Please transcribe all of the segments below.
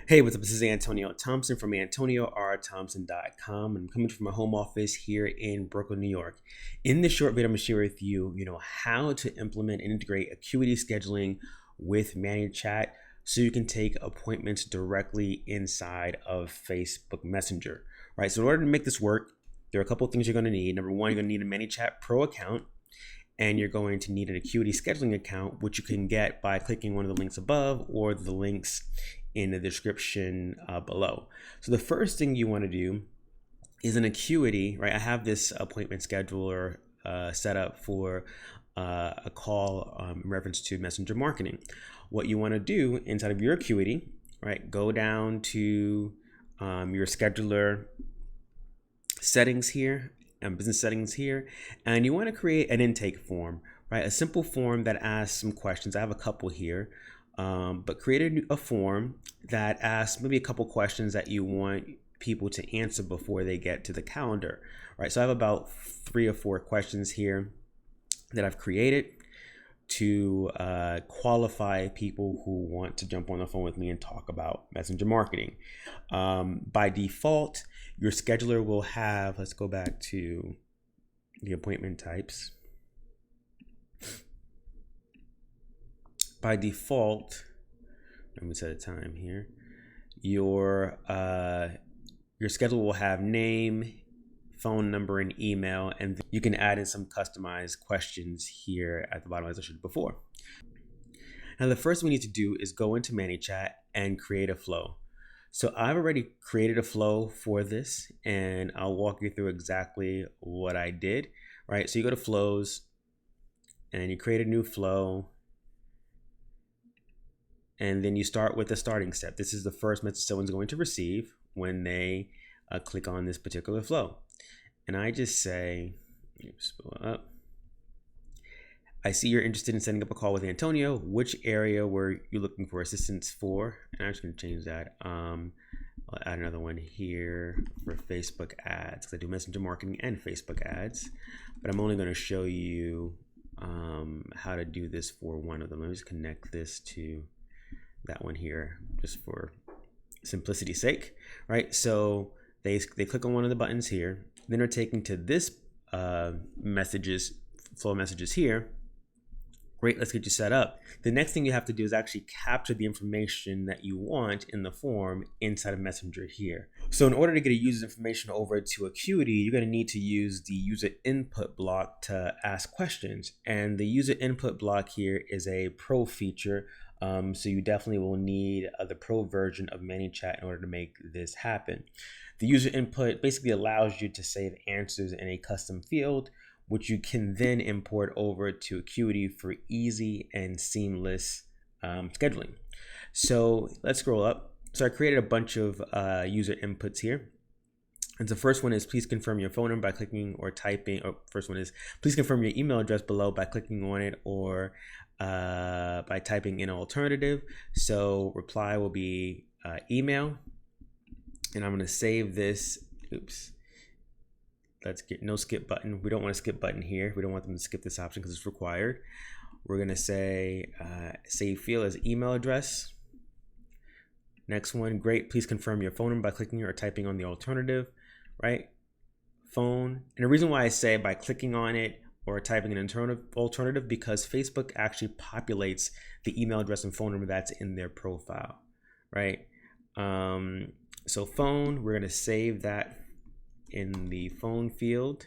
Hey, what's up? This is Antonio Thompson from AntonioRThompson.com. I'm coming from my home office here in Brooklyn, New York. In this short video, I'm going to share with you, how to implement and integrate Acuity Scheduling with ManyChat so you can take appointments directly inside of Facebook Messenger, right? So in order to make this work, there are a couple of things you're going to need. Number one, you're going to need a ManyChat Pro account, and you're going to need an Acuity Scheduling account, which you can get by clicking one of the links above or the links in the description below. So the first thing you want to do is an Acuity, right? I have this appointment scheduler set up for a call in reference to messenger marketing. What you want to do inside of your Acuity, right? Go down to your scheduler settings here and business settings here, and you want to create an intake form, right? A simple form that asks some questions. I have a couple here. But create a form that asks maybe a couple questions that you want people to answer before they get to the calendar, right? So I have about 3 or 4 questions here that I've created to qualify people who want to jump on the phone with me and talk about messenger marketing. By default, your scheduler will have, let's go back to the appointment types. By default, let me set a time here. Your schedule will have name, phone number, and email, and you can add in some customized questions here at the bottom, as I showed before. Now, the first thing we need to do is go into ManyChat and create a flow. So I've already created a flow for this, and I'll walk you through exactly what I did. Right. So you go to flows, and you create a new flow. And then you start with the starting step. This is the first message someone's going to receive when they click on this particular flow. And I just say, I see you're interested in setting up a call with Antonio. Which area were you looking for assistance for? And I'm just going to change that. I'll add another one here for Facebook ads, because I do messenger marketing and Facebook ads. But I'm only going to show you how to do this for one of them. Let me just connect this to that one here, just for simplicity's sake, right? So they click on one of the buttons here, then they're taken to this flow messages here. Great, let's get you set up. The next thing you have to do is actually capture the information that you want in the form inside of Messenger here. So in order to get a user's information over to Acuity, you're going to need to use the user input block to ask questions. And the user input block here is a pro feature. So you definitely will need the pro version of ManyChat in order to make this happen. The user input basically allows you to save answers in a custom field, which you can then import over to Acuity for easy and seamless scheduling. So let's scroll up. So I created a bunch of user inputs here. And the first one is please confirm your phone number by clicking or typing. First one is please confirm your email address below by clicking on it or by typing in alternative. So reply will be email. And I'm going to save this. Oops. Let's get no skip button. We don't want a skip button here. We don't want them to skip this option because it's required. We're going to say save field as email address. Next one, great. Please confirm your phone number by clicking or typing on the alternative, right? Phone. And the reason why I say by clicking on it or typing an alternative, because Facebook actually populates the email address and phone number that's in their profile, right? So phone, we're going to save that in the phone field.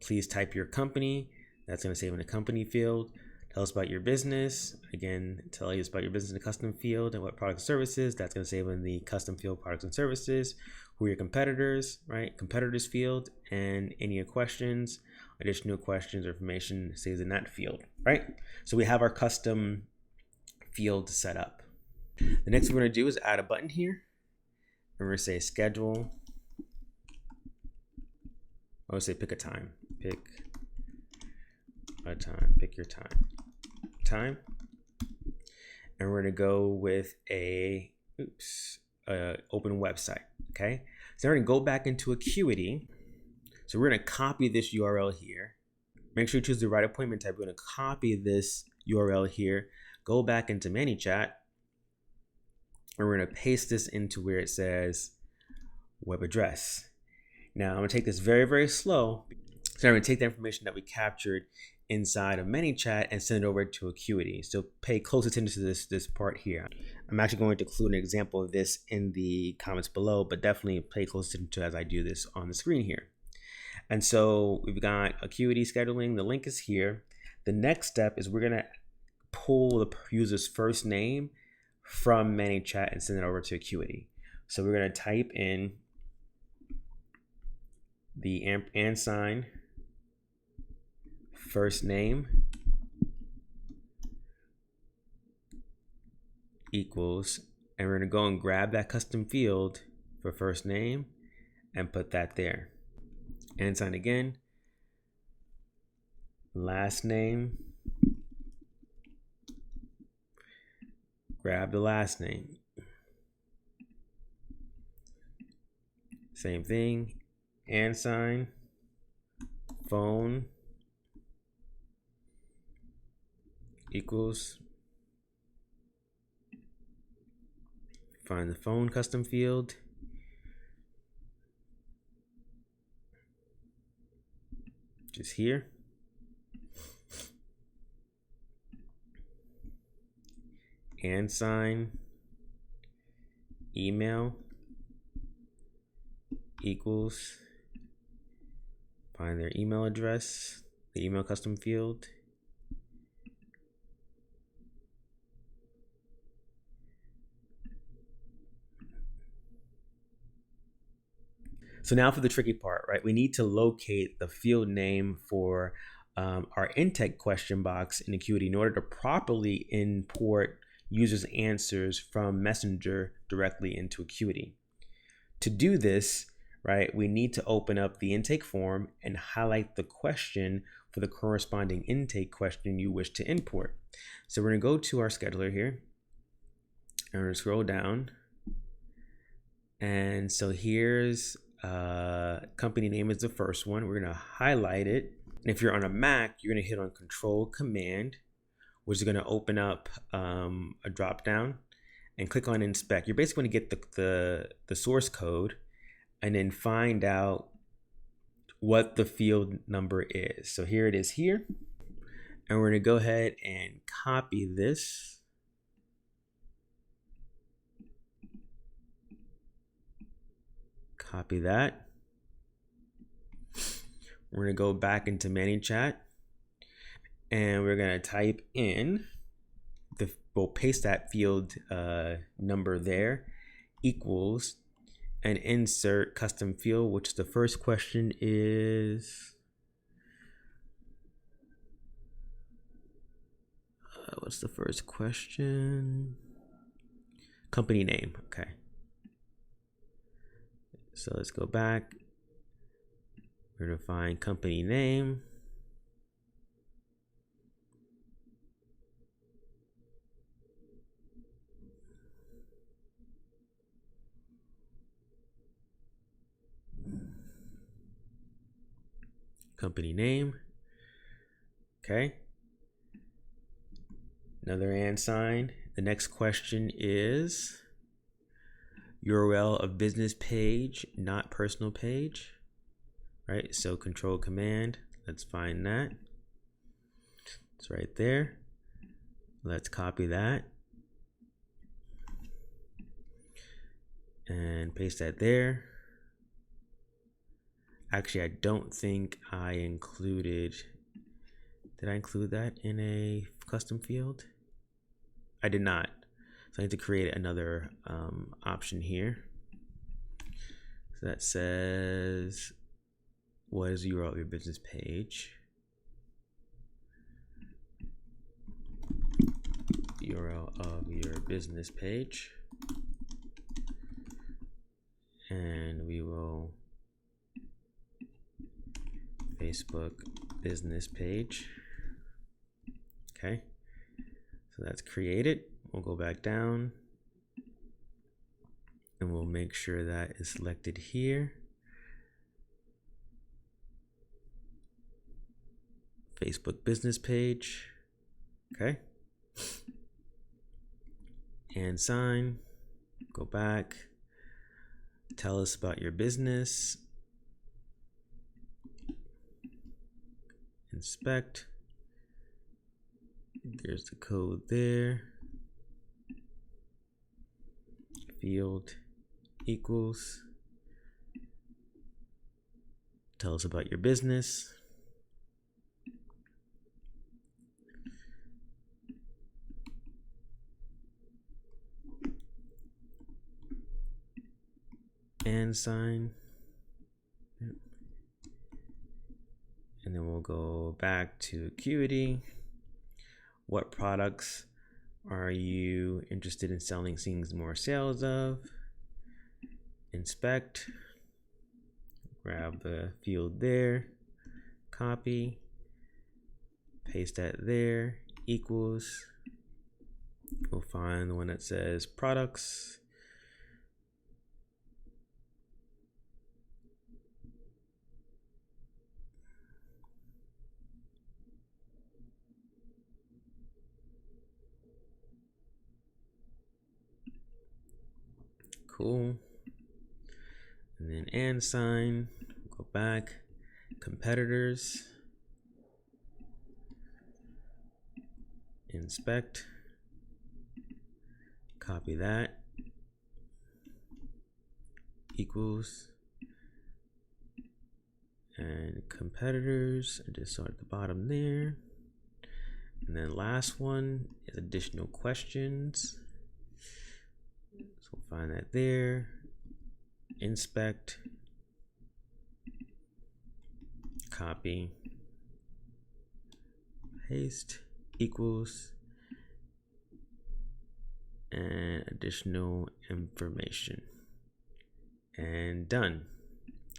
Please type your company. That's going to save in the company field. Tell us about your business. Again, tell us about your business in the custom field and what products and services. That's going to save in the custom field, products and services. Who are your competitors, right? Competitors field, and any questions, additional questions or information saves in that field, right? So we have our custom field set up. The next thing we're going to do is add a button here. And we're going to say schedule. I would say pick a time. Pick a time. Pick your time. And we're going to go with a open website. Okay. So we're going to go back into Acuity. So we're going to copy this URL here. Make sure you choose the right appointment type. We're going to copy this URL here, go back into ManyChat, and we're going to paste this into where it says web address. Now I'm going to take this very, very slow. So I'm going to take the information that we captured inside of ManyChat and send it over to Acuity. So pay close attention to this part here. I'm actually going to include an example of this in the comments below, but definitely pay close attention to as I do this on the screen here. And so we've got Acuity Scheduling. The link is here. The next step is we're going to pull the user's first name from ManyChat and send it over to Acuity. So we're going to type in the and sign first name equals, and we're going to go and grab that custom field for first name and put that there. And sign again, last name, grab the last name. Same thing, and sign, phone equals, find the phone custom field, just here, and sign email equals, find their email address, the email custom field, so now for the tricky part, right? We need to locate the field name for our intake question box in Acuity in order to properly import users' answers from Messenger directly into Acuity. To do this, right, we need to open up the intake form and highlight the question for the corresponding intake question you wish to import. So we're going to go to our scheduler here, and we're going to scroll down. And so here's company name is the first one. We're going to highlight it. And if you're on a Mac, you're going to hit on Control Command, which is going to open up a drop down, and click on inspect. You're basically going to get the source code and then find out what the field number is. So here it is here. And we're going to go ahead and copy this. Copy that. We're going to go back into ManyChat, and we're going to type in we'll paste that field number there, equals, and insert custom field, which the first question is, what's the first question? Company name. Okay. So let's go back. We're going to find company name. Company name. Okay. Another and sign. The next question is URL of business page, not personal page. Right? So Control Command. Let's find that. It's right there. Let's copy that and paste that there. Actually, I don't think I included, did I include that in a custom field? I did not. So I need to create another option here. So that says, what is the URL of your business page? URL of your business page. And we will Facebook business page. Okay, so that's created. We'll go back down and we'll make sure that is selected here. Facebook business page. Okay. and sign, go back, tell us about your business, inspect, there's the code there, field equals, tell us about your business, and sign, and then we'll go back to Acuity. What products are you interested in selling, seeing more sales of? Inspect, grab the field there, copy, paste that there, equals, we'll find the one that says products, cool, and then and sign, go back, competitors, inspect, copy that, equals, and competitors, I just saw at the bottom there. And then last one is additional questions. So we'll find that there, inspect, copy, paste, equals, and additional information, and done.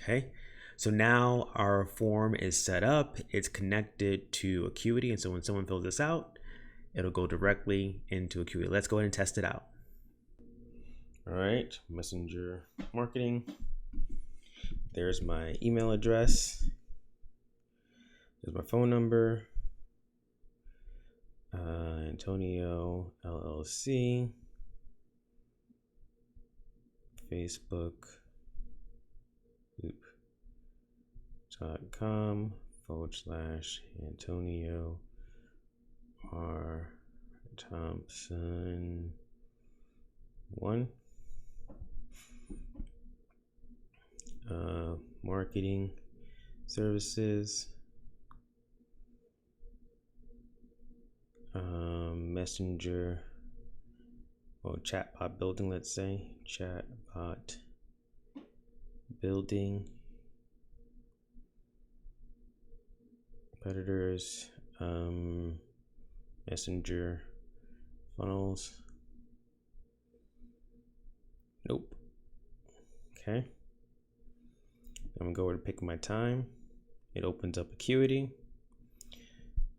Okay, so now our form is set up, it's connected to Acuity, and so when someone fills this out, it'll go directly into Acuity. Let's go ahead and test it out. All right, Messenger marketing. There's my email address. There's my phone number. Antonio LLC. Facebook. .com/Antonio R Thompson 1. Marketing services, messenger, well, chatbot building, let's say chatbot building, competitors, messenger funnels, nope. Okay, I'm gonna go over to pick my time. It opens up Acuity.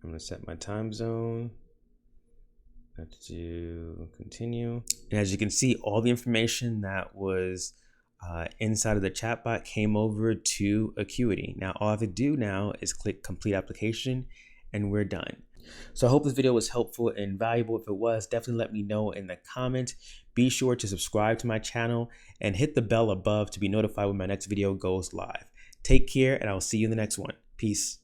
I'm gonna set my time zone. Let's do continue. And as you can see, all the information that was inside of the chatbot came over to Acuity. Now, all I have to do now is click complete application and we're done. So I hope this video was helpful and valuable. If it was, definitely let me know in the comments. Be sure to subscribe to my channel and hit the bell above to be notified when my next video goes live. Take care, and I'll see you in the next one. Peace.